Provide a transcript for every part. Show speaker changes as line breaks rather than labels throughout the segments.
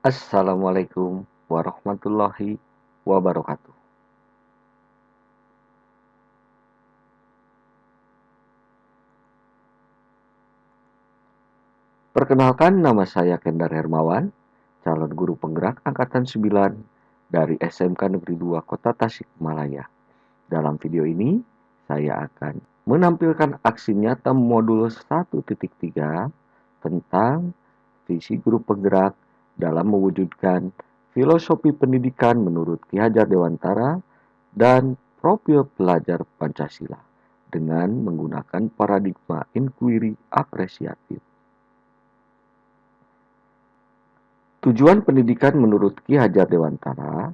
Assalamualaikum warahmatullahi wabarakatuh. Perkenalkan, nama saya Kendar Hermawan, calon guru penggerak Angkatan 9 dari SMK Negeri 2 Kota Tasikmalaya. Dalam video ini, saya akan menampilkan aksi nyata modul 1.3 tentang visi guru penggerak dalam mewujudkan filosofi pendidikan menurut Ki Hajar Dewantara dan profil pelajar Pancasila dengan menggunakan paradigma inquiry apresiatif. Tujuan pendidikan menurut Ki Hajar Dewantara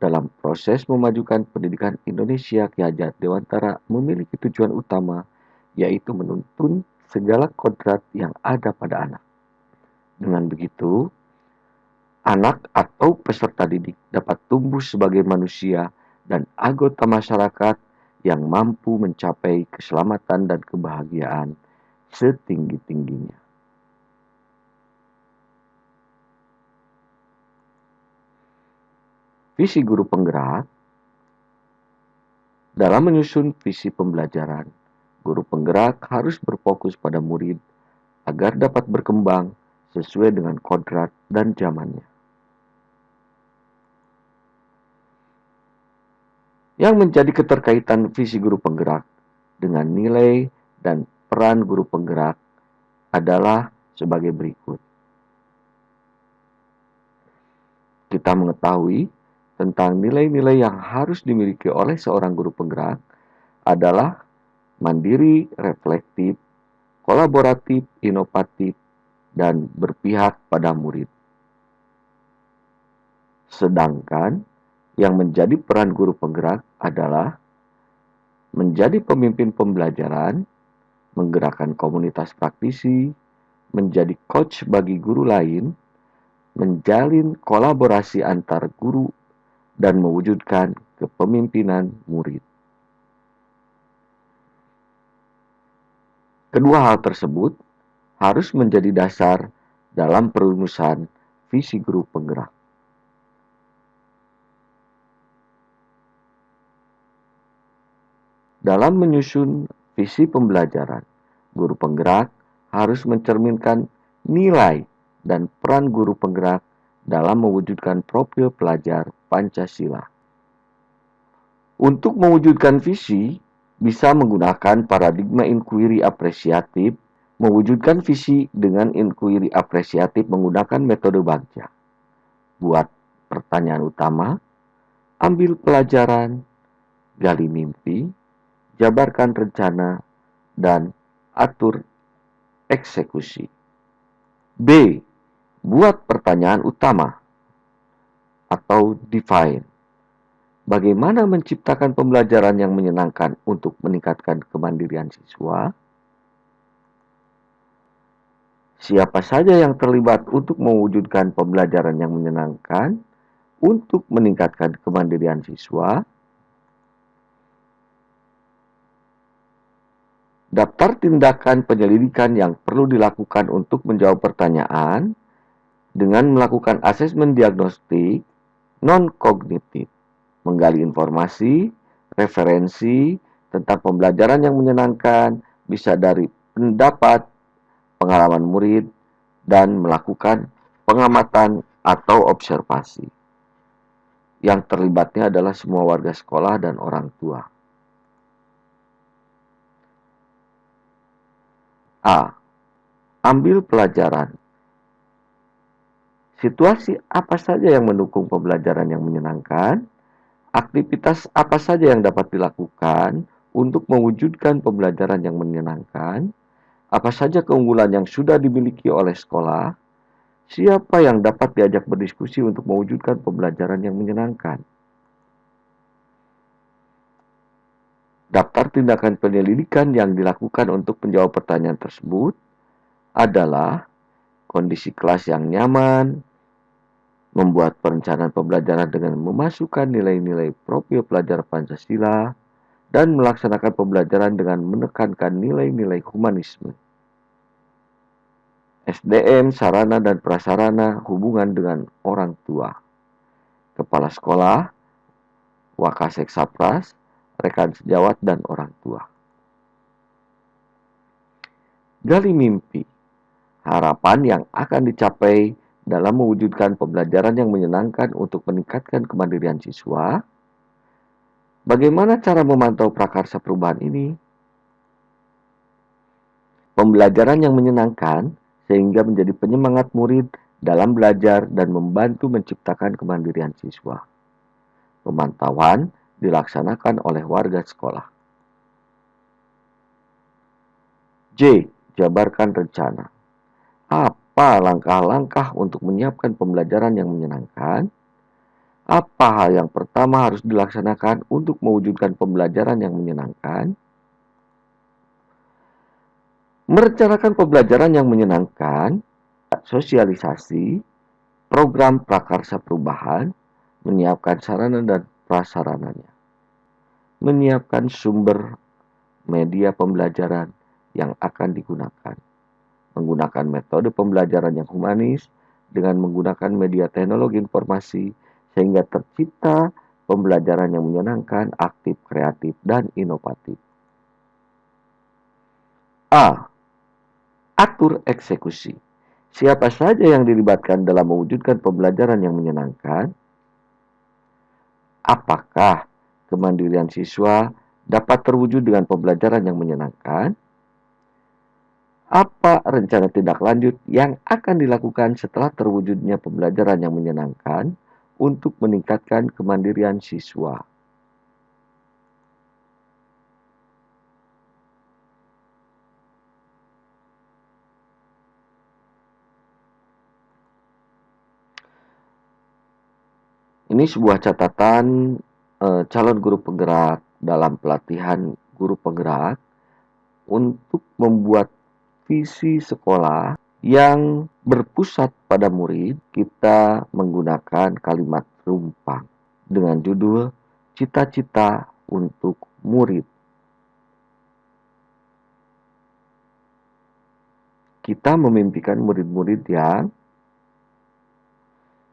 dalam proses memajukan pendidikan Indonesia, Ki Hajar Dewantara memiliki tujuan utama, yaitu menuntun segala kodrat yang ada pada anak. Dengan begitu, anak atau peserta didik dapat tumbuh sebagai manusia dan anggota masyarakat yang mampu mencapai keselamatan dan kebahagiaan setinggi-tingginya. Visi guru penggerak dalam menyusun visi pembelajaran, guru penggerak harus berfokus pada murid agar dapat berkembang sesuai dengan kodrat dan zamannya. Yang menjadi keterkaitan visi guru penggerak dengan nilai dan peran guru penggerak adalah sebagai berikut. Kita mengetahui tentang nilai-nilai yang harus dimiliki oleh seorang guru penggerak adalah mandiri, reflektif, kolaboratif, inovatif, dan berpihak pada murid. Sedangkan yang menjadi peran guru penggerak adalah menjadi pemimpin pembelajaran, menggerakkan komunitas praktisi, menjadi coach bagi guru lain, menjalin kolaborasi antar guru, dan mewujudkan kepemimpinan murid. Kedua hal tersebut harus menjadi dasar dalam perumusan visi guru penggerak. Dalam menyusun visi pembelajaran, guru penggerak harus mencerminkan nilai dan peran guru penggerak dalam mewujudkan profil pelajar Pancasila. Untuk mewujudkan visi, bisa menggunakan paradigma inquiry apresiatif, mewujudkan visi dengan inquiry apresiatif menggunakan metode Bagja. Buat pertanyaan utama, ambil pelajaran, gali mimpi, jabarkan rencana, dan atur eksekusi. B. Buat pertanyaan utama atau define. Bagaimana menciptakan pembelajaran yang menyenangkan untuk meningkatkan kemandirian siswa? Siapa saja yang terlibat untuk mewujudkan pembelajaran yang menyenangkan untuk meningkatkan kemandirian siswa? Daftar tindakan penyelidikan yang perlu dilakukan untuk menjawab pertanyaan dengan melakukan asesmen diagnostik non-kognitif, menggali informasi, referensi tentang pembelajaran yang menyenangkan, bisa dari pendapat, pengalaman murid, dan melakukan pengamatan atau observasi. Yang terlibatnya adalah semua warga sekolah dan orang tua. A. Ambil pelajaran. Situasi apa saja yang mendukung pembelajaran yang menyenangkan? Aktivitas apa saja yang dapat dilakukan untuk mewujudkan pembelajaran yang menyenangkan? Apa saja keunggulan yang sudah dimiliki oleh sekolah? Siapa yang dapat diajak berdiskusi untuk mewujudkan pembelajaran yang menyenangkan? Daftar tindakan penyelidikan yang dilakukan untuk menjawab pertanyaan tersebut adalah kondisi kelas yang nyaman, membuat perencanaan pembelajaran dengan memasukkan nilai-nilai profil pelajar Pancasila, dan melaksanakan pembelajaran dengan menekankan nilai-nilai humanisme. SDM, sarana dan prasarana, hubungan dengan orang tua, kepala sekolah, Wakasek Sapras, rekan sejawat, dan orang tua. Gali mimpi, harapan yang akan dicapai dalam mewujudkan pembelajaran yang menyenangkan untuk meningkatkan kemandirian siswa. Bagaimana cara memantau prakarsa perubahan ini? Pembelajaran yang menyenangkan sehingga menjadi penyemangat murid dalam belajar dan membantu menciptakan kemandirian siswa. Pemantauan dilaksanakan oleh warga sekolah. J. Jabarkan rencana. Apa langkah-langkah untuk menyiapkan pembelajaran yang menyenangkan? Apa hal yang pertama harus dilaksanakan untuk mewujudkan pembelajaran yang menyenangkan? Merencanakan pembelajaran yang menyenangkan, sosialisasi, program prakarsa perubahan, menyiapkan sarana dan prasarananya, menyiapkan sumber media pembelajaran yang akan digunakan, menggunakan metode pembelajaran yang humanis dengan menggunakan media teknologi informasi sehingga tercipta pembelajaran yang menyenangkan, aktif, kreatif, dan inovatif. A. Atur eksekusi. Siapa saja yang dilibatkan dalam mewujudkan pembelajaran yang menyenangkan? Apakah kemandirian siswa dapat terwujud dengan pembelajaran yang menyenangkan? Apa rencana tindak lanjut yang akan dilakukan setelah terwujudnya pembelajaran yang menyenangkan untuk meningkatkan kemandirian siswa? Ini sebuah catatan calon guru penggerak dalam pelatihan guru penggerak untuk membuat visi sekolah yang berpusat pada murid. Kita menggunakan kalimat rumpang dengan judul cita-cita untuk murid. Kita memimpikan murid-murid yang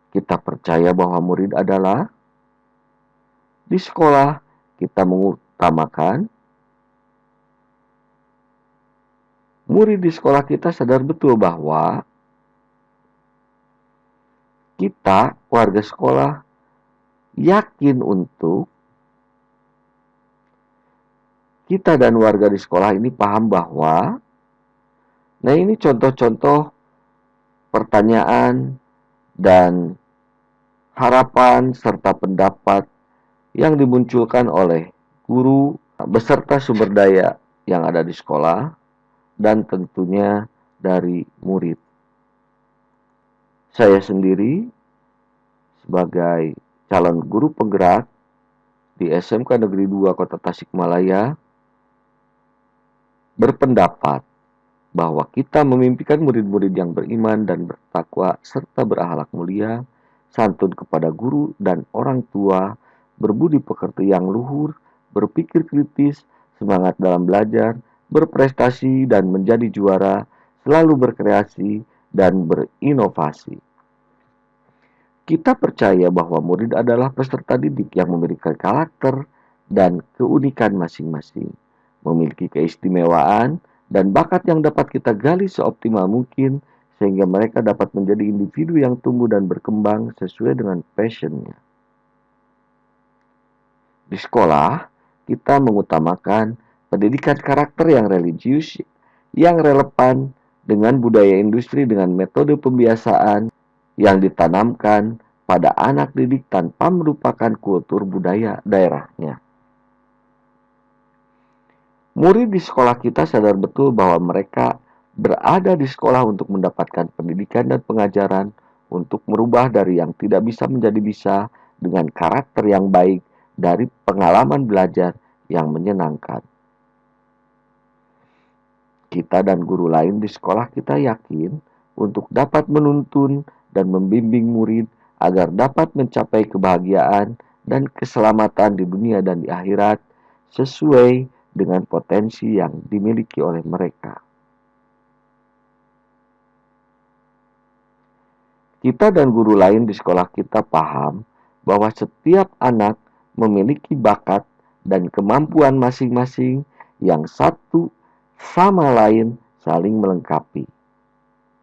kita percaya bahwa murid adalah di sekolah. Kita mengutamakan murid di sekolah kita sadar betul bahwa kita, warga sekolah, yakin untuk kita dan warga di sekolah ini paham bahwa, nah ini contoh-contoh pertanyaan dan harapan serta pendapat yang dimunculkan oleh guru beserta sumber daya yang ada di sekolah dan tentunya dari murid. Saya sendiri sebagai calon guru penggerak di SMK Negeri 2 Kota Tasikmalaya berpendapat bahwa kita memimpikan murid-murid yang beriman dan bertakwa serta berakhlak mulia, santun kepada guru dan orang tua, berbudi pekerti yang luhur, berpikir kritis, semangat dalam belajar, berprestasi dan menjadi juara, selalu berkreasi dan berinovasi. Kita percaya bahwa murid adalah peserta didik yang memiliki karakter dan keunikan masing-masing, memiliki keistimewaan dan bakat yang dapat kita gali seoptimal mungkin sehingga mereka dapat menjadi individu yang tumbuh dan berkembang sesuai dengan passion-nya. Di sekolah, kita mengutamakan pendidikan karakter yang religius, yang relevan dengan budaya industri dengan metode pembiasaan yang ditanamkan pada anak didik tanpa merupakan kultur budaya daerahnya. Murid di sekolah kita sadar betul bahwa mereka berada di sekolah untuk mendapatkan pendidikan dan pengajaran untuk merubah dari yang tidak bisa menjadi bisa dengan karakter yang baik dari pengalaman belajar yang menyenangkan. Kita dan guru lain di sekolah kita yakin untuk dapat menuntun dan membimbing murid agar dapat mencapai kebahagiaan dan keselamatan di dunia dan di akhirat sesuai dengan potensi yang dimiliki oleh mereka. Kita dan guru lain di sekolah kita paham bahwa setiap anak memiliki bakat dan kemampuan masing-masing yang satu sama lain saling melengkapi.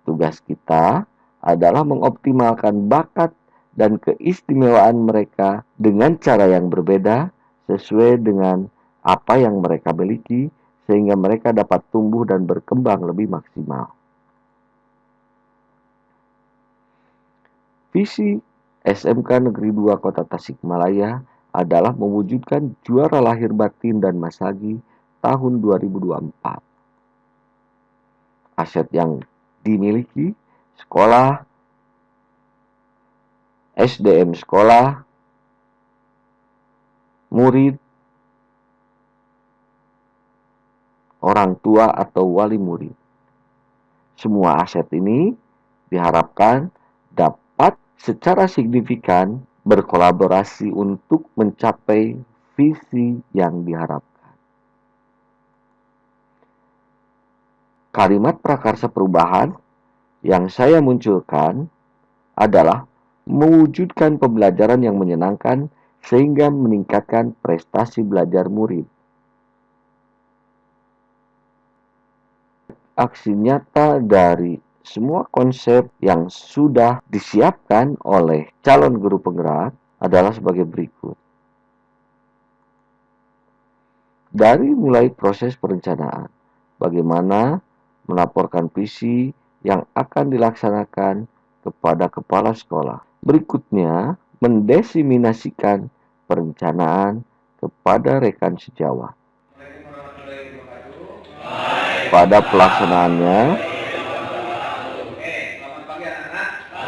Tugas kita adalah mengoptimalkan bakat dan keistimewaan mereka dengan cara yang berbeda sesuai dengan apa yang mereka miliki sehingga mereka dapat tumbuh dan berkembang lebih maksimal. Visi SMK Negeri 2 Kota Tasikmalaya adalah mewujudkan juara lahir batin dan Masagi tahun 2024. Aset yang dimiliki sekolah, SDM sekolah, murid, orang tua atau wali murid. Semua aset ini diharapkan dapat secara signifikan berkolaborasi untuk mencapai visi yang diharapkan. Kalimat prakarsa perubahan yang saya munculkan adalah mewujudkan pembelajaran yang menyenangkan sehingga meningkatkan prestasi belajar murid. Aksi nyata dari semua konsep yang sudah disiapkan oleh calon guru penggerak adalah sebagai berikut. Dari mulai proses perencanaan, bagaimana melaporkan visi yang akan dilaksanakan kepada kepala sekolah. Berikutnya, mendesimasikan perencanaan kepada rekan sejawat. Pada pelaksanaannya,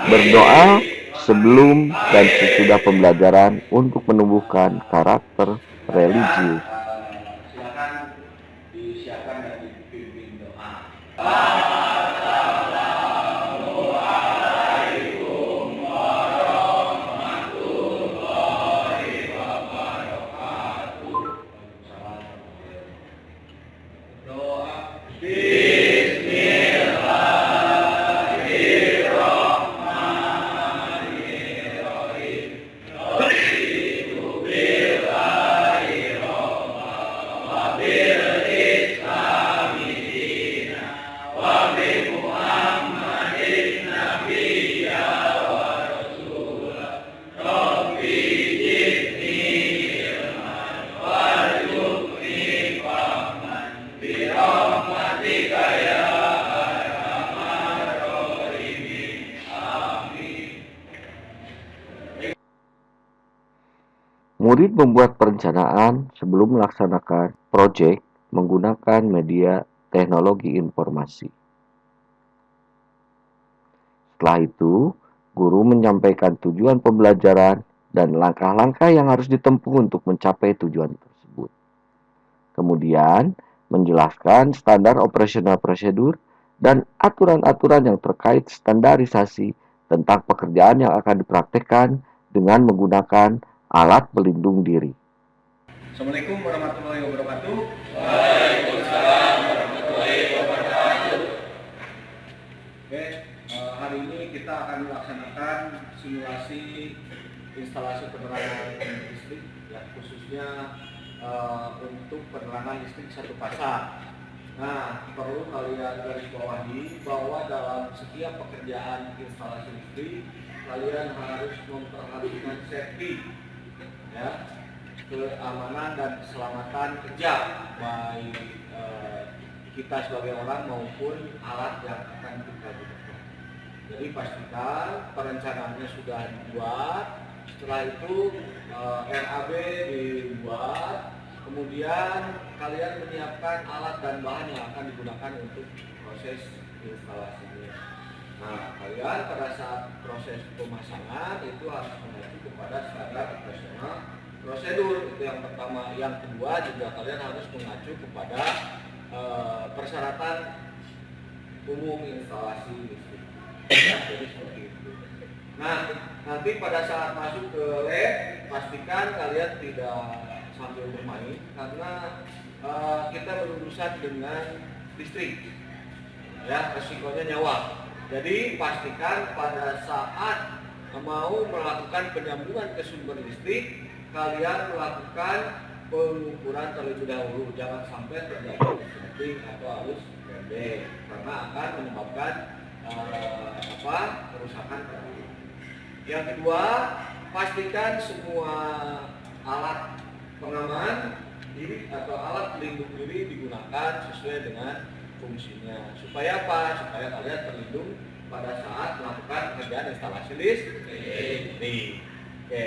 berdoa sebelum dan sesudah pembelajaran untuk menumbuhkan karakter religius.
Silakan disiapkan dan dipimpin doa.
Murid membuat perencanaan sebelum melaksanakan proyek menggunakan media teknologi informasi. Setelah itu, guru menyampaikan tujuan pembelajaran dan langkah-langkah yang harus ditempuh untuk mencapai tujuan tersebut. Kemudian, menjelaskan standar operasional prosedur dan aturan-aturan yang terkait standarisasi tentang pekerjaan yang akan dipraktekkan dengan menggunakan alat pelindung diri.
Assalamualaikum warahmatullahi wabarakatuh. Waalaikumsalam warahmatullahi wabarakatuh. Oke, hari ini kita akan melaksanakan simulasi instalasi penerangan listrik, ya, khususnya untuk penerangan listrik satu pasang. Nah, perlu kalian garis bawahi bahwa dalam setiap pekerjaan instalasi listrik, kalian harus memperhatikan safety, ya, keamanan dan keselamatan kerja baik kita sebagai orang maupun alat yang akan kita gunakan. Jadi pastikan perencanaannya sudah dibuat, setelah itu RAB dibuat, kemudian kalian menyiapkan alat dan bahan yang akan digunakan untuk proses instalasinya. Nah, kalian pada saat proses pemasangan itu harus mengacu kepada standar operasional prosedur, itu yang pertama. Yang kedua juga kalian harus mengacu kepada persyaratan umum instalasi listrik. Jadi seperti itu. Nah, nanti pada saat masuk ke lab, pastikan kalian tidak sambil bermain karena kita berurusan dengan listrik, ya, resikonya nyawa. Jadi pastikan pada saat mau melakukan penyambungan ke sumber listrik, kalian melakukan pengukuran terlebih dahulu. Jangan sampai terjadi setting atau arus pendek, karena akan menyebabkan kerusakan. Yang kedua, pastikan semua alat pengaman diri atau alat pelindung diri digunakan sesuai dengan fungsinya. Supaya apa? Supaya kalian terlindung pada saat melakukan kerjaan instalasi listrik. Oke,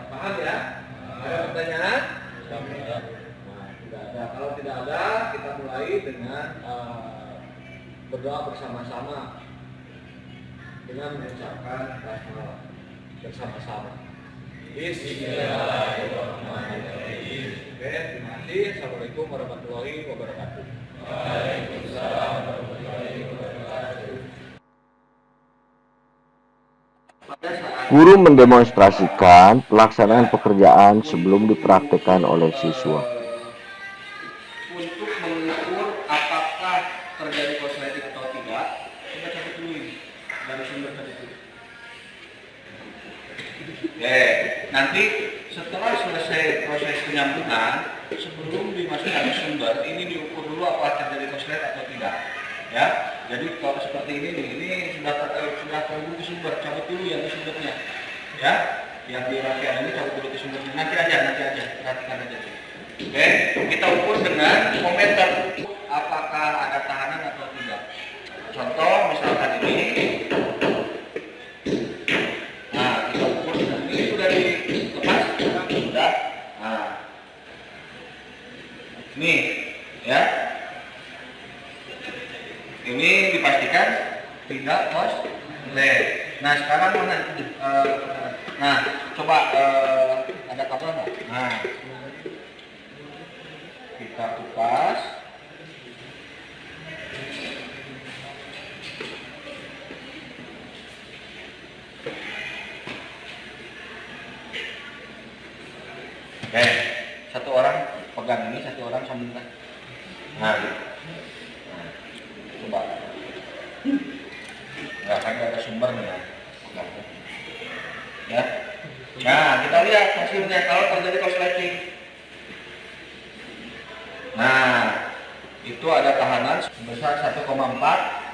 paham ya? Ada pertanyaan? Nah, tidak ada. Kalau tidak ada, kita mulai dengan berdoa bersama-sama dengan mengucapkan basmalah bersama-sama. Bismillahirrahmanirrahim. Oke, terima kasih. Assalamualaikum warahmatullahi wabarakatuh. Waalaikumsalam warahmatullahi wabarakatuh.
Guru mendemonstrasikan pelaksanaan pekerjaan sebelum dipraktekkan oleh siswa.
Untuk mengukur apakah terjadi korsleting atau tidak, kita catat dulu ini dari sumber tadi itu. Oke, nanti setelah selesai proses penyambungan, sebelum dimasukkan ke sumber, ini diukur dulu apakah terjadi korslet atau tidak. Ya, jadi kalau seperti ini sudah terhubung ke sumber, cabut dulu yang di sumbernya. Ya, yang di rangkaian ini cabut dulu ke sumbernya. Nanti aja, perhatikan aja. Oke, kita ukur dengan meter apakah ada tahanan atau tidak. Contoh misalkan ini. Nah, kita ukur dengan ini sudah dilepas, sudah. Nah, ini ya. Ini dipastikan tidak korslet. Nah, sekarang mana? Nah, coba ada kabel nggak? Nah, kita kupas. Oke, satu orang pegang ini, satu orang sambungkan. Nah, coba. Nggak akan ada sumbernya. Ya. Nah, kita lihat hasilnya kalau terjadi korsleting. Nah, itu ada tahanan sebesar 1,4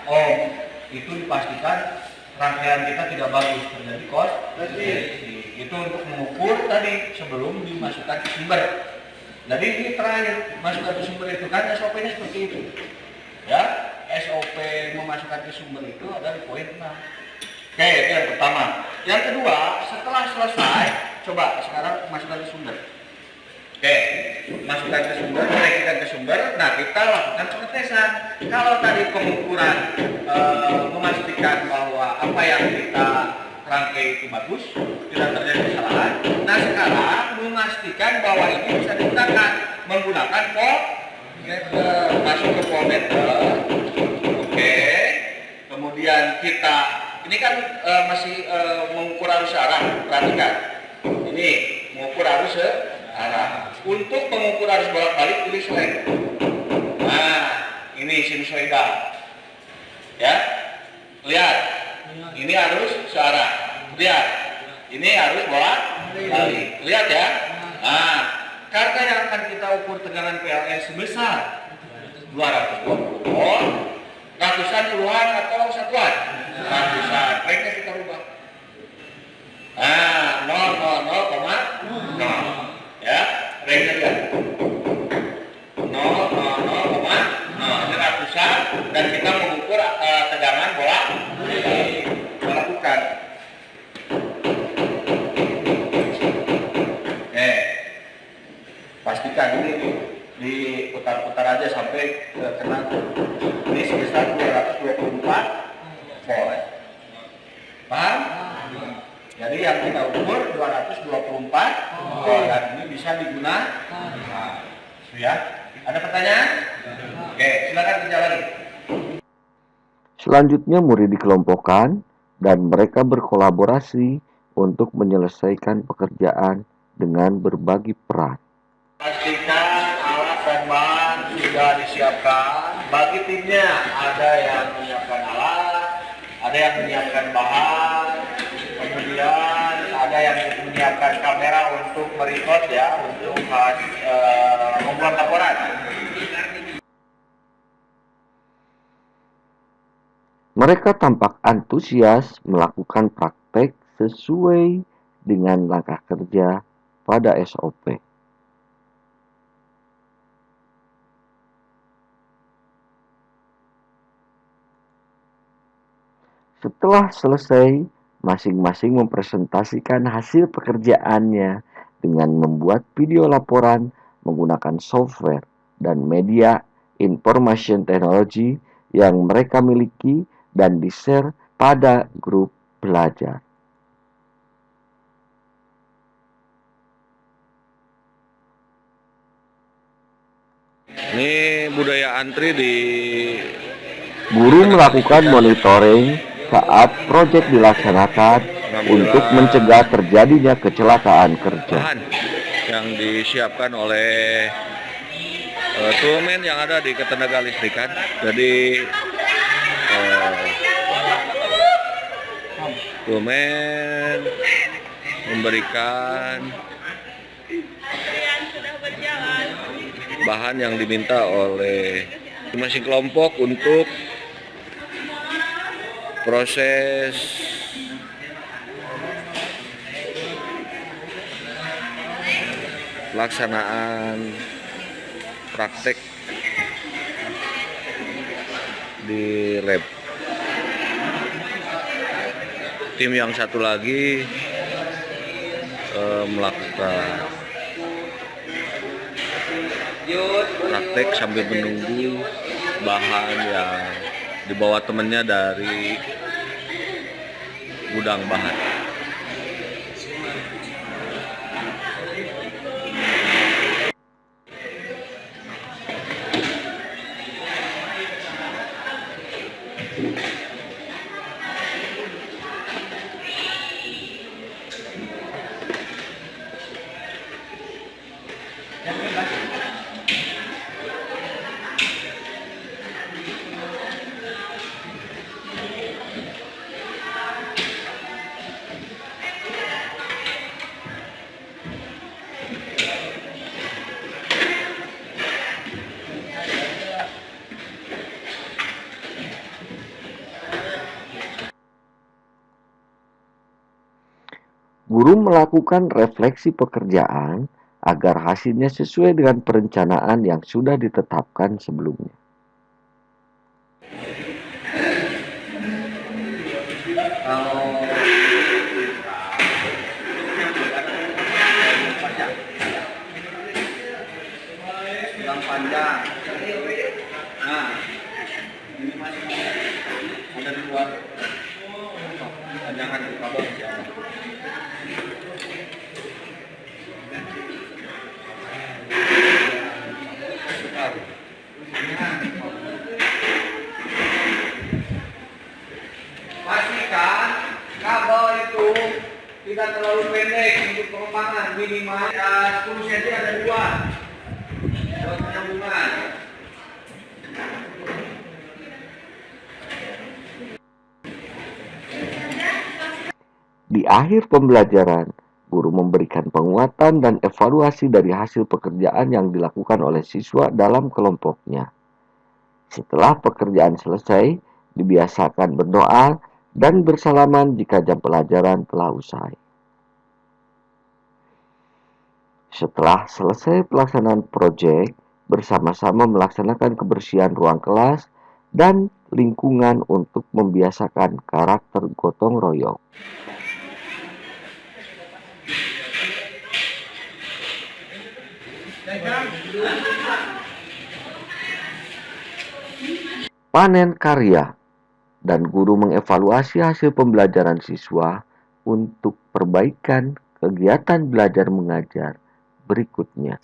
ohm. Itu dipastikan rangkaian kita tidak bagus, terjadi korsleting. Itu untuk mengukur tadi sebelum dimasukkan ke sumber. Jadi ini terakhir masukkan ke sumber itu kan SOP-nya seperti itu. Ya, SOP memasukkan ke sumber itu ada di poin 6. Oke, itu yang pertama. Yang kedua, setelah selesai, coba sekarang masukkan ke sumber. Oke, masukkan ke sumber, koneksikan ke sumber. Nah, kita lakukan pengetesan. Kalau tadi pengukuran memastikan bahwa apa yang kita rangkai itu bagus, tidak terjadi kesalahan. Nah, sekarang memastikan bahwa ini bisa digunakan menggunakan voltmeter. Masuk ke voltmeter. Oke. Kemudian kita ini kan masih mengukur arus arah. Perhatikan. Ini mengukur arus arah. Untuk mengukur arus bolak-balik pilih select. Nah, ini sinusoidal. Ya. Lihat. Ini arus searah. Lihat. Ini arus bolak-balik. Lihat ya. Nah, karena yang akan kita ukur tegangan PLN sebesar 220 volt, ratusan, puluhan atau satuan? Ratusan. Baiknya kita rubah. Nah, 0,0,0. Ya, baiknya lihat. 0,0,0. Ini ratusan dan kita mengukur tegangan bolak-balik. Lakukan. Pastikan ini diputar-putar aja sampai kena. Ini sebesar 224 volt. Paham? Jadi yang kita ukur 224 volt dan ini bisa digunakan. Ya. Ada pertanyaan? Oke, silakan kerja lagi.
Selanjutnya murid dikelompokkan dan mereka berkolaborasi untuk menyelesaikan pekerjaan dengan berbagi peran.
Pastikan alat dan bahan sudah disiapkan. Bagi timnya ada yang menyiapkan alat, Ada yang menyiapkan bahan, kemudian ada yang menyiapkan kamera untuk merecord ya, untuk membuat laporan.
Mereka tampak antusias melakukan praktek sesuai dengan langkah kerja pada SOP. Setelah selesai, masing-masing mempresentasikan hasil pekerjaannya dengan membuat video laporan menggunakan software dan media information technology yang mereka miliki dan di-share pada grup belajar.
Ini budaya antri di
Guru melakukan monitoring saat proyek dilaksanakan untuk mencegah terjadinya kecelakaan kerja.
bahan yang disiapkan oleh toolman yang ada di ketenaga listrikan. Jadi toolman memberikan bahan yang diminta oleh masing-masing kelompok untuk proses pelaksanaan praktek di lab. Tim yang satu lagi melakukan praktek sambil menunggu bahan yang dibawa temennya dari gudang bahan.
Guru melakukan refleksi pekerjaan agar hasilnya sesuai dengan perencanaan yang sudah ditetapkan sebelumnya.
Yang panjang. Nah, ini masih ada di luar. Jangan kabel ya. Pastikan kabel itu tidak terlalu pendek untuk pengembangan, minimal 10 cm ada 2 buat penyambungan.
Di akhir pembelajaran, guru memberikan penguatan dan evaluasi dari hasil pekerjaan yang dilakukan oleh siswa dalam kelompoknya. Setelah pekerjaan selesai, dibiasakan berdoa dan bersalaman jika jam pelajaran telah usai. Setelah selesai pelaksanaan proyek, bersama-sama melaksanakan kebersihan ruang kelas dan lingkungan untuk membiasakan karakter gotong royong. Panen karya, dan guru mengevaluasi hasil pembelajaran siswa untuk perbaikan kegiatan belajar mengajar berikutnya.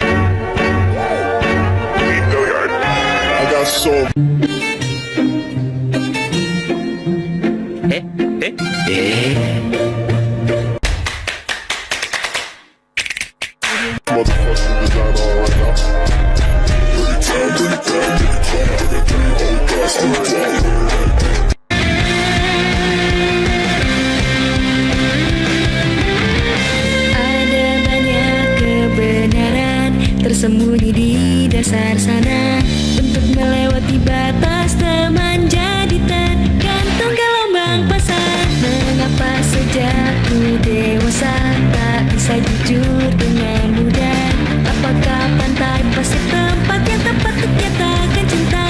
besar sana. Untuk melewati batas teman jadi tergantung gelombang pasar. Mengapa sejak ku dewasa tak bisa jujur dengan mudah? Apakah pantai pasir tempat yang tepat untuk nyatakan cinta?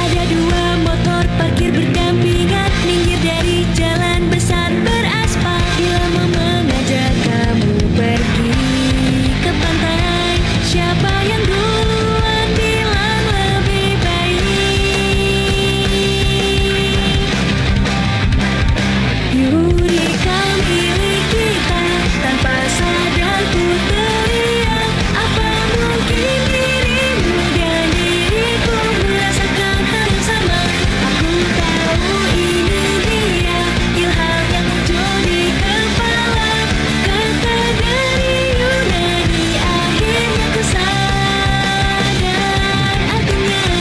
Ada dua motor parkir berdampingan minggir dari jalan besar beraspal. Bila mau mengajak kamu pergi ke pantai, siapa yang duluan bilang lebih baik? Yuri kau milik kita, tanpa sadar ku teriak. Apa mungkin dirimu dan diriku merasakan hal yang sama? Aku tahu ini dia ilham yang muncul di kepala. Kata dari Yunani akhirnya ku sadar artinya.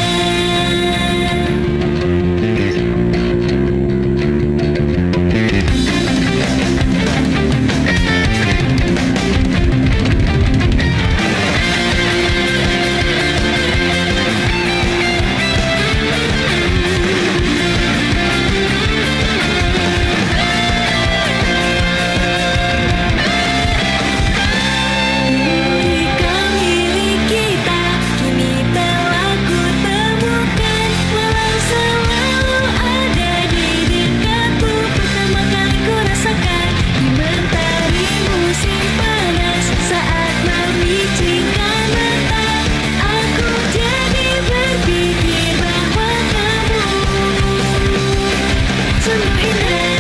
Yuri kau milik kita, kini telah ku temukan. Walau selalu ada di dekatku, pertama kali ku rasakan di mentari musim panas. Saat memicingkan mata, aku jadi berpikir bahwa kamu sungguh indah.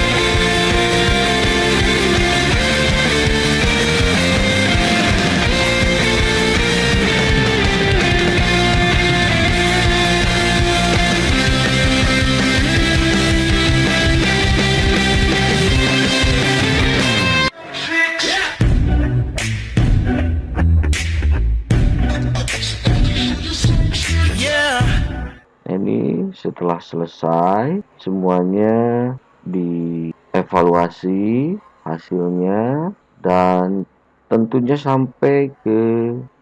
Ini setelah selesai semuanya dievaluasi hasilnya dan tentunya sampai ke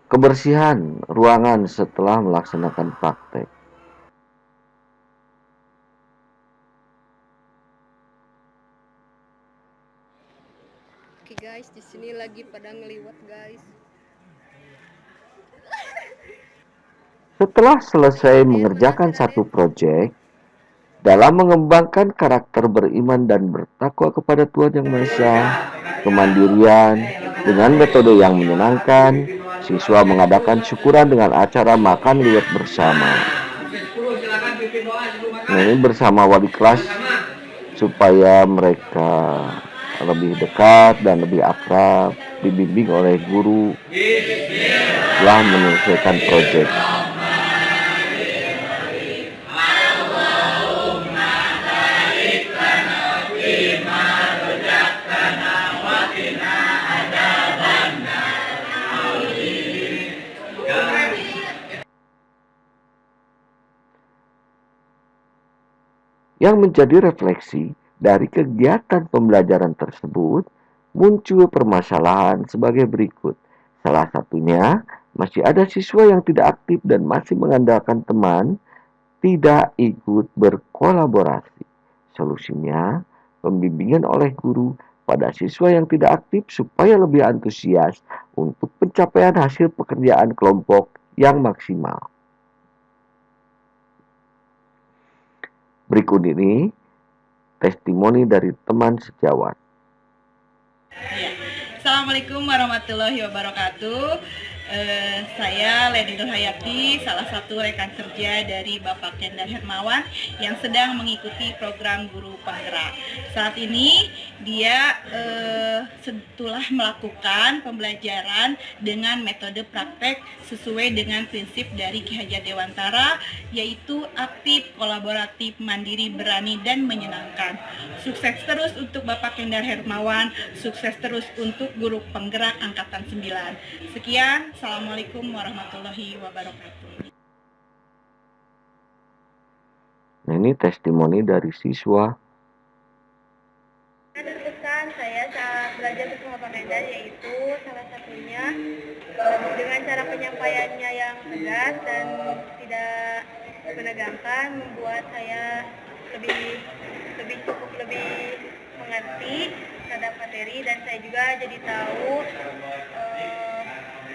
kebersihan ruangan setelah melaksanakan praktek.
Oke guys, di sini lagi pada ngeliwat guys.
Setelah selesai mengerjakan satu proyek, dalam mengembangkan karakter beriman dan bertakwa kepada Tuhan Yang Maha Esa, kemandirian, dengan metode yang menyenangkan, siswa mengadakan syukuran dengan acara makan liwet bersama. Nah, ini bersama wali kelas supaya mereka lebih dekat dan lebih akrab, dibimbing oleh guru setelah menyelesaikan proyek. Yang menjadi refleksi dari kegiatan pembelajaran tersebut, muncul permasalahan sebagai berikut. Salah satunya, masih ada siswa yang tidak aktif dan masih mengandalkan teman, tidak ikut berkolaborasi. Solusinya, pembimbingan oleh guru pada siswa yang tidak aktif supaya lebih antusias untuk pencapaian hasil pekerjaan kelompok yang maksimal. Berikut ini testimoni dari teman sejawat.
Assalamualaikum warahmatullahi wabarakatuh. Saya Leni Nur Hayati, salah satu rekan kerja dari Bapak Kendar Hermawan yang sedang mengikuti program guru penggerak. Saat ini dia setelah melakukan pembelajaran dengan metode praktek sesuai dengan prinsip dari Ki Hajar Dewantara, yaitu aktif, kolaboratif, mandiri, berani, dan menyenangkan. Sukses terus untuk Bapak Kendar Hermawan, sukses terus untuk guru penggerak Angkatan 9. Sekian. Assalamualaikum warahmatullahi wabarakatuh.
Nah, ini testimoni dari siswa.
Deg-degan saya saat belajar bersama Pak Kendar, yaitu salah satunya dengan cara penyampaiannya yang tegas dan tidak menegangkan membuat saya lebih mengerti terhadap materi, dan saya juga jadi tahu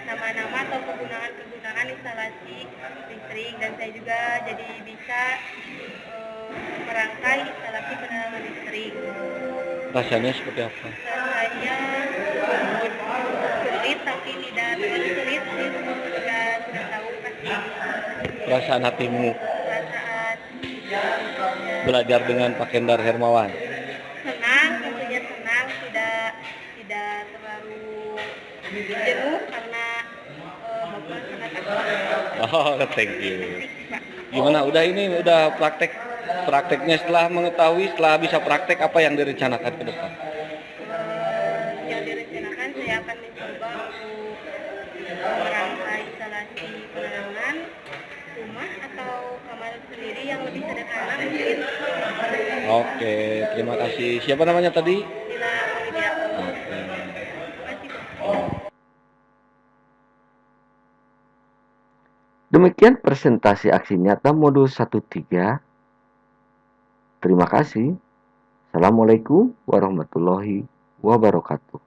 nama-nama atau kegunaan instalasi listrik, dan saya juga jadi bisa merangkai instalasi penerangan listrik.
Rasanya seperti apa?
Rasanya sulit tapi tidak terlalu sulit sih, sudah tahu pasti.
Perasaan hatimu
Perasaan
belajar dengan Pak Kendar Hermawan.
senang, tentunya senang, tidak terlalu jenuh karena Bapak sangat aktif.
Oh, thank you. Gimana? Udah prakteknya setelah bisa praktek, apa yang direncanakan ke depan?
Yang direncanakan saya akan mencoba untuk merangkai instalasi penerangan rumah atau kamar sendiri yang lebih sederhana mungkin.
Oke, terima kasih. Siapa namanya tadi?
Bila Aulia.
Oke.
Terima kasih, Pak.
Demikian presentasi aksi nyata modul 1-3. Terima kasih. Assalamualaikum warahmatullahi wabarakatuh.